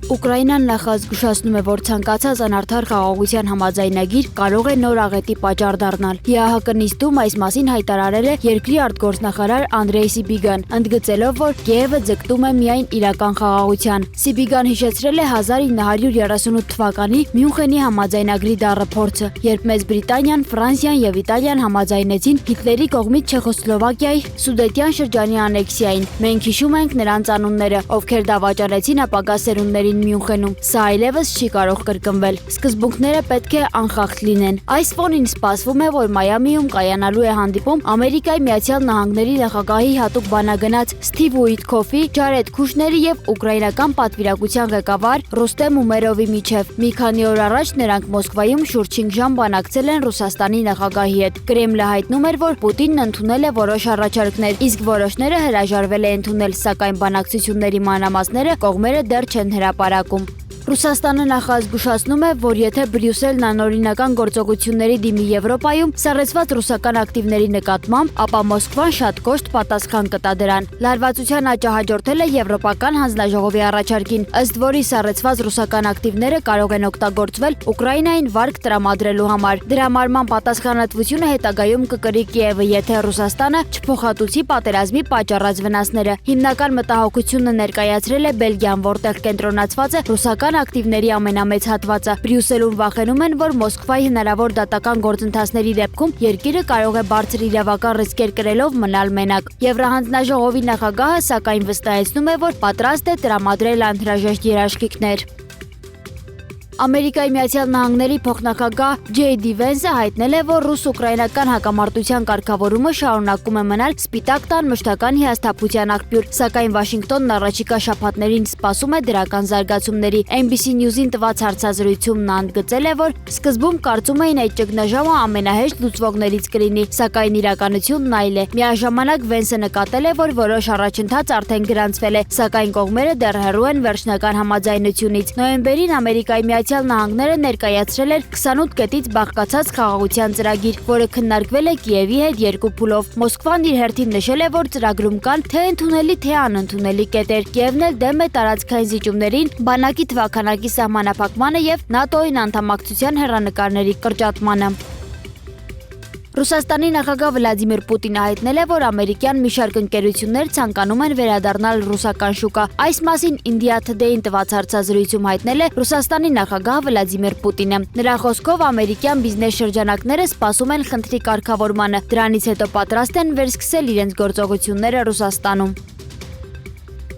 Ուկրաինան նախազգուշացնում է, որ ցանկացած անարդար խաղաղության համաձայնագիր կարող է նոր աղետի պատճառ դառնալ։ ԵԱՀԿ նիստում այս մասին հայտարարել է երկրի արտգործնախարար Անդրեյ Սիբիգան, ընդգծելով, որ Կիևը ձգտում է միայն իրական խաղաղության։ Սիբիգան հիշեցրել է 1938 թվականի Մյունխենի համաձայնագրի դառը փորձը, երբ Մեծ Բրիտանիան, Ֆրանսիան եւ Իտալիան համաձայնեցին Հիտլերի կողմից Չեխոսլովակիայի Սուդետյան շրջանի անեքսիային։ Մենք հիշում ենք նրանց անունները, ովքեր դավաճանեցին ապագա սերունդներին Մյունխենում։ Սա այլևս չի կարող կրկնվել։ Սկզբունքները պետք է անխախտ լինեն։ Այս ֆոնին սպասվում է, որ Մայամիում կայանալու է հանդիպում Ամերիկայի Միացյալ Նահանգների նախագահի հատուկ բանագնաց Սթիվ Ուիտքոֆի, Ջարեդ Քուշների եւ ուկրաինական պատվիրակության ղեկավար Ռուստեմ Ումերովի միջև։ Մի քանի օր առաջ նրանք Մոսկվայում շուրջ 5 ժամ բանակցել են Ռուսաստանի նախագահի հետ։ Կրեմլը հայտնում էր, որ Պուտինն ընդունել է որոշ առաջարկներ, իսկ որոշները հրաժարվել է ընդունել, սակայն բանակցությունների մանրամասները կողմերը դեռ չեն հրապարակում։ Ռուսաստանը նախազգուշացնում է, որ եթե Բրյուսելն անօրինական գործողությունների դիմի Եվրոպայում սառեցված ռուսական ակտիվների նկատմամբ, ապա Մոսկվան շատ կոշտ պատասխան կտա դրան։ Լարվածության աճը հաջորդել է Եվրոպական հանձնաժողովի առաջարկին, ըստ որի սառեցված ռուսական ակտիվները կարող են օգտագործվել Ուկրաինային վարկ տրամադրելու համար։ Դրա մարման պատասխանատվությունը հետագայում կկրի Կիևը, եթե Ռուսաստանը չփոխհատուցի պատերազմի պատճառած վնասները։ Հիմնական մտահոգությունը ներկայացրել է Բելգիան, որտեղ կենտրոնացված է ռուսական ակտիվների ամենամեծ հատվածը։ Բրյուսելում վախենում են, որ Մոսկվայի հնարավոր դատական գործընթացների դեպքում երկիրը կարող է բարձր իրավական ռիսկեր կրելով մնալ մենակ։ Եվրահանձնաժողովի նախագահը սակայն վստահեցնում է, որ պատրաստ է տրամադրել անհրաժեշտ երաշխիքներ։ Ամերիկայի Միացյալ Նահանգների փոխնախագահ Ջեյ Վենսը հայտնել է, որ ռուս-ուկրաինական հակամարտության կարգավորումը շարունակում է մնալ Սպիտակ տան մշտական հիասթափության աղբյուր, սակայն Վաշինգտոնն առաջիկա շաբաթներին սպասում է դրական զարգացումների։ NBC News-ին տված հարցազրույցում նա ընդգծել է, որ սկզբում կարծում էին այդ ճգնաժամը ամենահեշտ լուծվողներից կլինի, սակայն իրականությունն այլ է։ Միաժամանակ Վենսը նկատել է, որ որոշ առաջընթաց արդեն գրանցվել է, սակայն կողմերը դեռ հեռու են վերջնական համաձայնությունից։ Նոյեմբերին Ամերիկայի Միացյալ Նահանգները ներկայացրել էր 28 կետից բաղկացած խաղաղության ծրագիր, որը քննարկվել է Կիևի հետ երկու փուլով։ Մոսկվան իր հերթին նշել է, որ ծրագրում կան թե ընդունելի, թե անընդունելի կետեր։ Կիևն էլ դեմ է տարածքային զիջումներին, բանակի թվաքանակի սահմանափակմանը եւ ՆԱՏՕ-ին անդամակցության հեռանկարների կրճատմանը։ Ռուսաստանի նախագահ Վլադիմիր Պուտինը հայտնել է, որ ամերիկյան մի շարք ընկերություններ ցանկանում են վերադառնալ ռուսական շուկա։ Այս մասին India Today-ին տված հարցազրույցում հայտնել է Ռուսաստանի նախագահ Վլադիմիր Պուտինը։ Նրա խոսքով ամերիկյան բիզնես շրջանակները սպասում են խնդրի կարգավորմանը, դրանից հետո պատրաստ են վերսկսել իրենց գործողությունները Ռուսաստանում։